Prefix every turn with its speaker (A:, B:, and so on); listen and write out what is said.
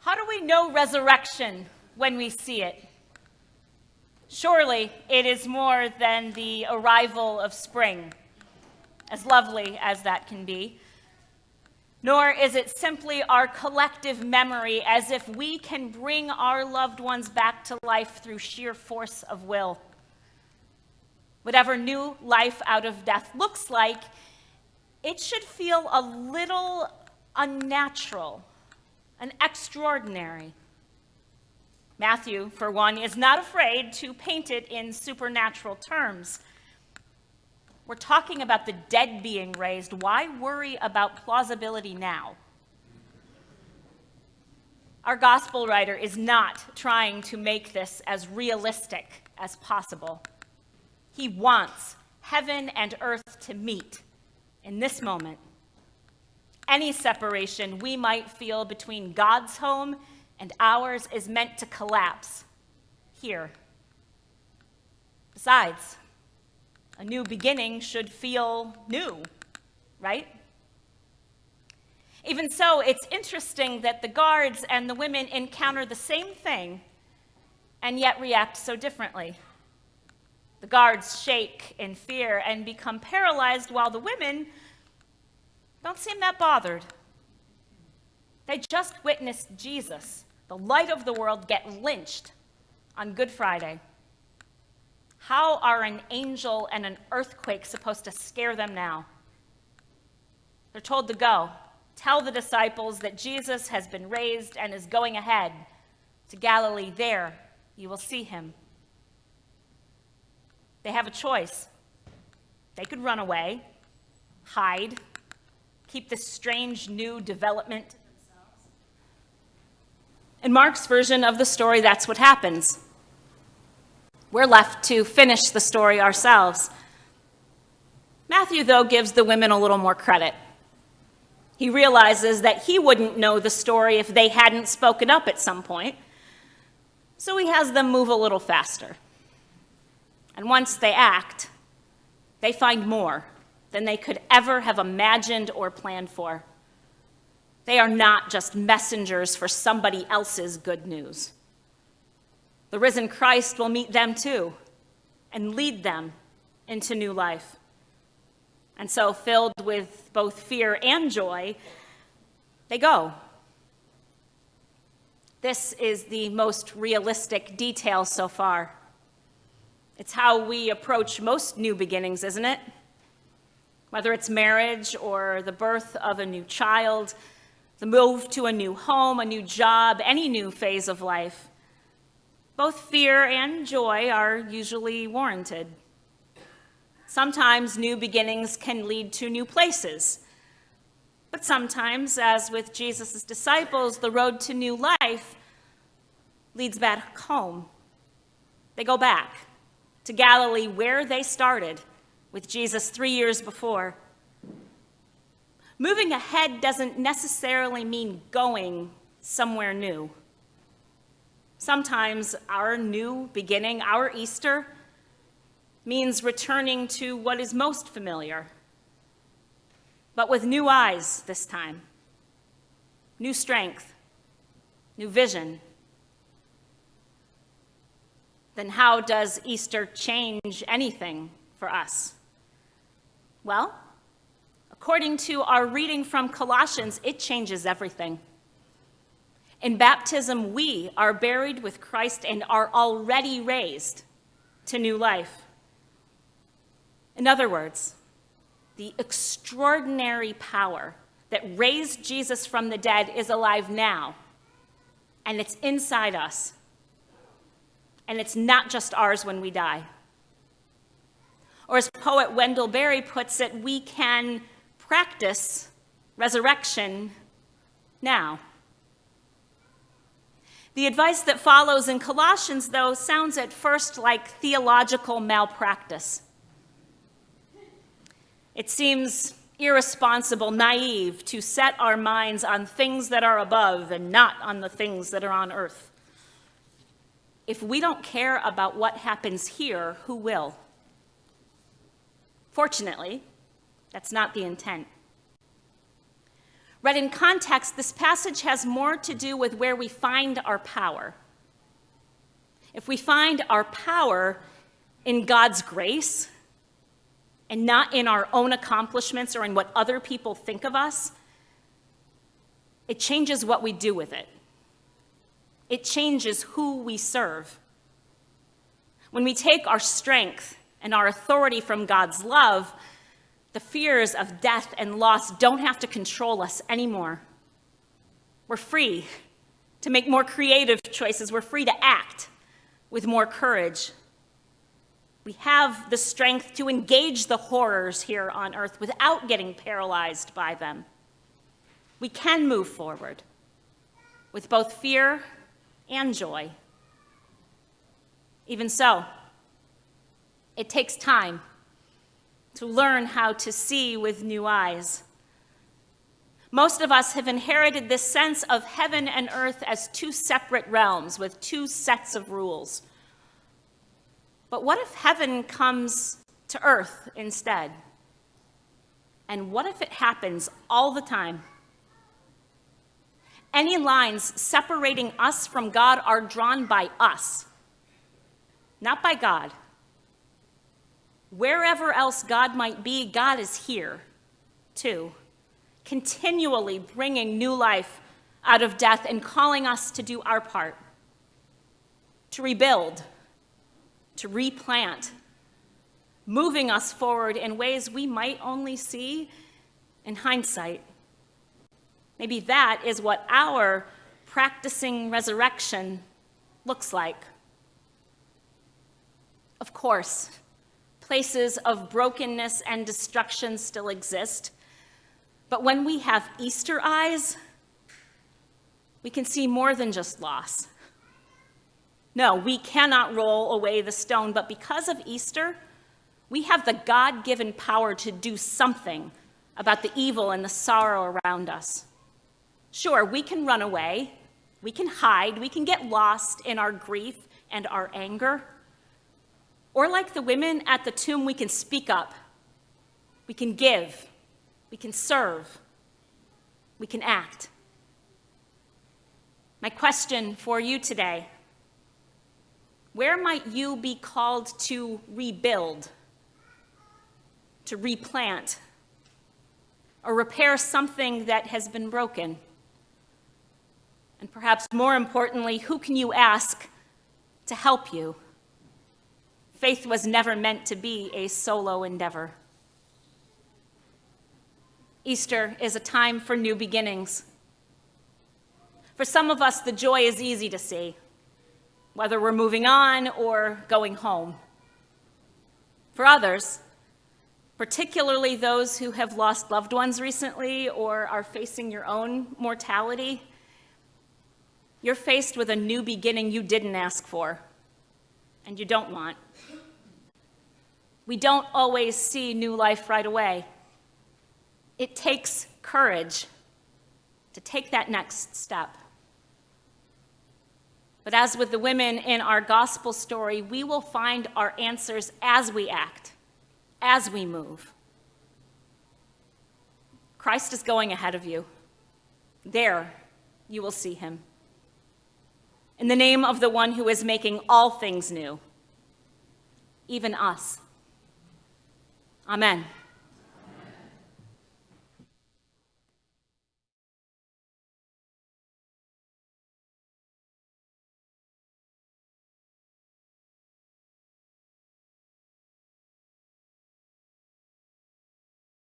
A: How do we know resurrection when we see it? Surely it is more than the arrival of spring, as lovely as that can be. Nor is it simply our collective memory, as if we can bring our loved ones back to life through sheer force of will. Whatever new life out of death looks like, it should feel a little unnatural and extraordinary. Matthew, for one, is not afraid to paint it in supernatural terms. We're talking about the dead being raised. Why worry about plausibility now? Our gospel writer is not trying to make this as realistic as possible. He wants heaven and earth to meet in this moment. Any separation we might feel between God's home and ours is meant to collapse here. Besides, a new beginning should feel new, right? Even so, it's interesting that the guards and the women encounter the same thing and yet react so differently. The guards shake in fear and become paralyzed, while the women don't seem that bothered. They just witnessed Jesus, the light of the world, get lynched on Good Friday. How are an angel and an earthquake supposed to scare them now? They're told to go. Tell the disciples that Jesus has been raised and is going ahead to Galilee. There you will see him. They have a choice. They could run away, hide, keep this strange new development to themselves. In Mark's version of the story, that's what happens. We're left to finish the story ourselves. Matthew, though, gives the women a little more credit. He realizes that he wouldn't know the story if they hadn't spoken up at some point, so he has them move a little faster. And once they act, they find more than they could ever have imagined or planned for. They are not just messengers for somebody else's good news. The risen Christ will meet them too and lead them into new life. And so, filled with both fear and joy, they go. This is the most realistic detail so far. It's how we approach most new beginnings, isn't it? Whether it's marriage or the birth of a new child, the move to a new home, a new job, any new phase of life. Both fear and joy are usually warranted. Sometimes new beginnings can lead to new places. But sometimes, as with Jesus' disciples, the road to new life leads back home. They go back to Galilee, where they started with Jesus 3 years before. Moving ahead doesn't necessarily mean going somewhere new. Sometimes our new beginning, our Easter, means returning to what is most familiar, but with new eyes this time, new strength, new vision. Then how does Easter change anything for us? Well, according to our reading from Colossians, it changes everything. In baptism, we are buried with Christ and are already raised to new life. In other words, the extraordinary power that raised Jesus from the dead is alive now, and it's inside us. And it's not just ours when we die. Or as poet Wendell Berry puts it, we can practice resurrection now. The advice that follows in Colossians, though, sounds at first like theological malpractice. It seems irresponsible, naive to set our minds on things that are above and not on the things that are on earth. If we don't care about what happens here, who will? Fortunately, that's not the intent. Read in context, this passage has more to do with where we find our power. If we find our power in God's grace and not in our own accomplishments or in what other people think of us, it changes what we do with it. It changes who we serve. When we take our strength and our authority from God's love, the fears of death and loss don't have to control us anymore. We're free to make more creative choices. We're free to act with more courage. We have the strength to engage the horrors here on earth without getting paralyzed by them. We can move forward with both fear and joy. Even so, it takes time to learn how to see with new eyes. Most of us have inherited this sense of heaven and earth as two separate realms with two sets of rules. But what if heaven comes to earth instead? And what if it happens all the time? Any lines separating us from God are drawn by us, not by God. Wherever else God might be, God is here, too, continually bringing new life out of death and calling us to do our part, to rebuild, to replant, moving us forward in ways we might only see in hindsight. Maybe that is what our practicing resurrection looks like. Of course, places of brokenness and destruction still exist, but when we have Easter eyes, we can see more than just loss. No, we cannot roll away the stone, but because of Easter, we have the God-given power to do something about the evil and the sorrow around us. Sure, we can run away, we can hide, we can get lost in our grief and our anger. Or like the women at the tomb, we can speak up, we can give, we can serve, we can act. My question for you today: where might you be called to rebuild, to replant, or repair something that has been broken? And perhaps more importantly, who can you ask to help you? Faith was never meant to be a solo endeavor. Easter is a time for new beginnings. For some of us, the joy is easy to see, whether we're moving on or going home. For others, particularly those who have lost loved ones recently or are facing your own mortality, you're faced with a new beginning you didn't ask for and you don't want. We don't always see new life right away. It takes courage to take that next step. But as with the women in our gospel story, we will find our answers as we act, as we move. Christ is going ahead of you. There you will see him. In the name of the one who is making all things new, even us. Amen.